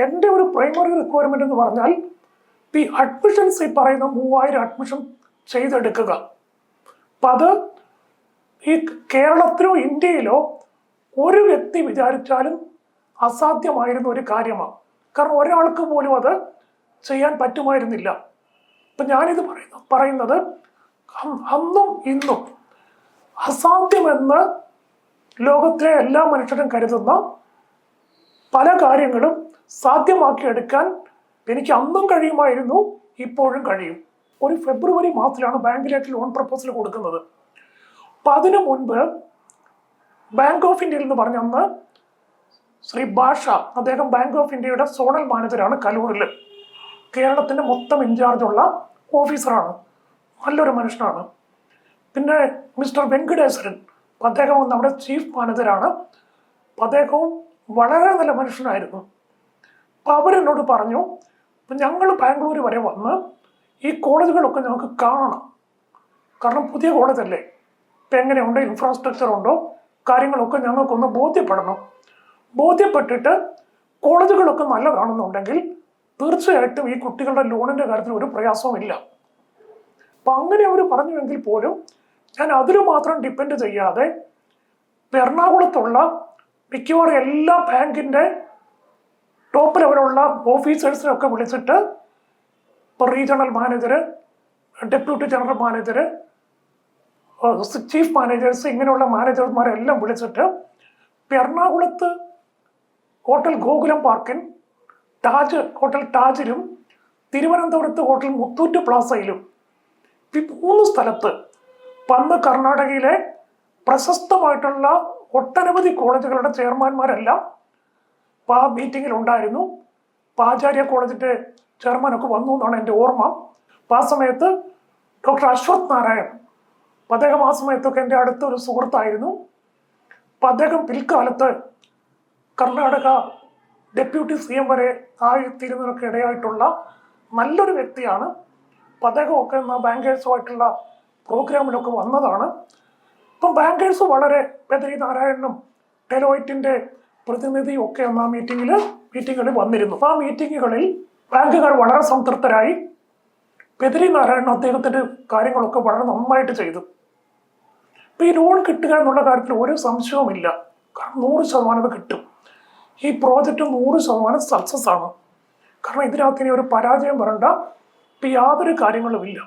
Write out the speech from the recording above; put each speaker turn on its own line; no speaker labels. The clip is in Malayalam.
എൻ്റെ ഒരു പ്രൈമറി റിക്വയർമെന്റ് എന്ന് പറഞ്ഞാൽ ഈ അഡ്മിഷൻസ് ഈ പറയുന്ന 3000 അഡ്മിഷൻ ചെയ്തെടുക്കുക. അപ്പം അത് ഈ കേരളത്തിലോ ഇന്ത്യയിലോ ഒരു വ്യക്തി വിചാരിച്ചാലും അസാധ്യമായിരുന്ന ഒരു കാര്യമാണ്. കാരണം ഒരാൾക്ക് പോലും അത് ചെയ്യാൻ പറ്റുമായിരുന്നില്ല. അപ്പം ഞാനിത് പറയുന്നത് അന്നും ഇന്നും അസാധ്യമെന്ന് ലോകത്തിലെ എല്ലാ മനുഷ്യരും കരുതുന്ന പല കാര്യങ്ങളും സാധ്യമാക്കിയെടുക്കാൻ എനിക്ക് അന്നും കഴിയുമായിരുന്നു, ഇപ്പോഴും കഴിയും. ഒരു ഫെബ്രുവരി മാസത്തിലാണ് ബാങ്കിലേക്ക് ലോൺ പ്രപ്പോസൽ കൊടുക്കുന്നത്. അപ്പം അതിനു മുൻപ് ബാങ്ക് ഓഫ് ഇന്ത്യയിൽ എന്ന് പറഞ്ഞ അന്ന് ശ്രീ ഭാഷ, അദ്ദേഹം ബാങ്ക് ഓഫ് ഇന്ത്യയുടെ സോണൽ മാനേജറാണ് കലൂരിൽ. കേരളത്തിൻ്റെ മൊത്തം ഇൻചാർജുള്ള ഓഫീസറാണ്, നല്ലൊരു മനുഷ്യനാണ്. പിന്നെ മിസ്റ്റർ വെങ്കടേശ്വരൻ, അദ്ദേഹം നമ്മുടെ ചീഫ് മാനേജറാണ്. അദ്ദേഹവും വളരെ നല്ല മനുഷ്യനായിരുന്നു. അപ്പം അവരെന്നോട് പറഞ്ഞു, അപ്പം ഞങ്ങൾ ബാംഗ്ലൂർ വരെ വന്ന് ഈ കോളേജുകളൊക്കെ ഞങ്ങൾക്ക് കാണണം. കാരണം പുതിയ കോളേജല്ലേ, ഇപ്പം എങ്ങനെയുണ്ട്, ഇൻഫ്രാസ്ട്രക്ചർ ഉണ്ടോ, കാര്യങ്ങളൊക്കെ ഞങ്ങൾക്കൊന്ന് ബോധ്യപ്പെടണം. ബോധ്യപ്പെട്ടിട്ട് കോളേജുകളൊക്കെ നല്ലതാണെന്നുണ്ടെങ്കിൽ തീർച്ചയായിട്ടും ഈ കുട്ടികളുടെ ലോണിൻ്റെ കാര്യത്തിൽ ഒരു പ്രയാസവും ഇല്ല. അപ്പം അങ്ങനെ അവർ പറഞ്ഞുവെങ്കിൽ പോലും ഞാൻ അതിൽ മാത്രം ഡിപ്പെൻഡ് ചെയ്യാതെ എറണാകുളത്തുള്ള മിക്കവാറും എല്ലാ ബാങ്കിൻ്റെ ടോപ്പ് ലെവലുള്ള ഓഫീസേഴ്സിനൊക്കെ വിളിച്ചിട്ട്, ഇപ്പോൾ regional manager, deputy general manager, chief managers, ഇങ്ങനെയുള്ള മാനേജർമാരെല്ലാം വിളിച്ചിട്ട് എറണാകുളത്ത് ഹോട്ടൽ ഗോകുലം പാർക്കിൻ ഹോട്ടൽ താജിലും തിരുവനന്തപുരത്ത് ഹോട്ടൽ മുത്തൂറ്റ് പ്ലാസയിലും ഈ 3 സ്ഥലത്ത് അന്ന് കർണാടകയിലെ പ്രശസ്തമായിട്ടുള്ള ഒട്ടനവധി കോളേജുകളുടെ ചെയർമാൻമാരെല്ലാം ആ മീറ്റിങ്ങിൽ ഉണ്ടായിരുന്നു. ആചാര്യ കോളേജിൻ്റെ ചെയർമാനൊക്കെ വന്നു എന്നാണ് എൻ്റെ ഓർമ്മ. അപ്പം ആ സമയത്ത് ഡോക്ടർ അശ്വത് നാരായൺ, അദ്ദേഹം ആ സമയത്തൊക്കെ എൻ്റെ അടുത്തൊരു സുഹൃത്തായിരുന്നു. അപ്പം അദ്ദേഹം പിൽക്കാലത്ത് കർണാടക ഡെപ്യൂട്ടി CM വരെ ആയിത്തീരുന്നതിനൊക്കെ ഇടയായിട്ടുള്ള നല്ലൊരു വ്യക്തിയാണ്. അപ്പം അദ്ദേഹമൊക്കെ ബാങ്കേഴ്സുമായിട്ടുള്ള പ്രോഗ്രാമിലൊക്കെ വന്നതാണ്. ഇപ്പം ബാങ്കേഴ്സ് വളരെ ബദരി നാരായണനും ഡെലോയിറ്റിൻ്റെ പ്രതിനിധിയും ഒക്കെ അന്ന് ആ മീറ്റിങ്ങുകളിൽ വന്നിരുന്നു. ആ മീറ്റിങ്ങുകളിൽ ബാങ്കുകാർ വളരെ സംതൃപ്തരായി. ബദരി നാരായണൻ അദ്ദേഹത്തിൻ്റെ കാര്യങ്ങളൊക്കെ വളരെ നന്നായിട്ട് ചെയ്തു. ഇപ്പം ഈ ലോൺ കിട്ടുക എന്നുള്ള കാര്യത്തിൽ ഒരു സംശയവുമില്ല. കാരണം 100% കിട്ടും. ഈ പ്രോജക്റ്റ് 100% സക്സസ് ആണ്. കാരണം ഇതിനകത്ത് ഇനി ഒരു പരാജയം വരണ്ട, ഇപ്പം യാതൊരു കാര്യങ്ങളുമില്ല.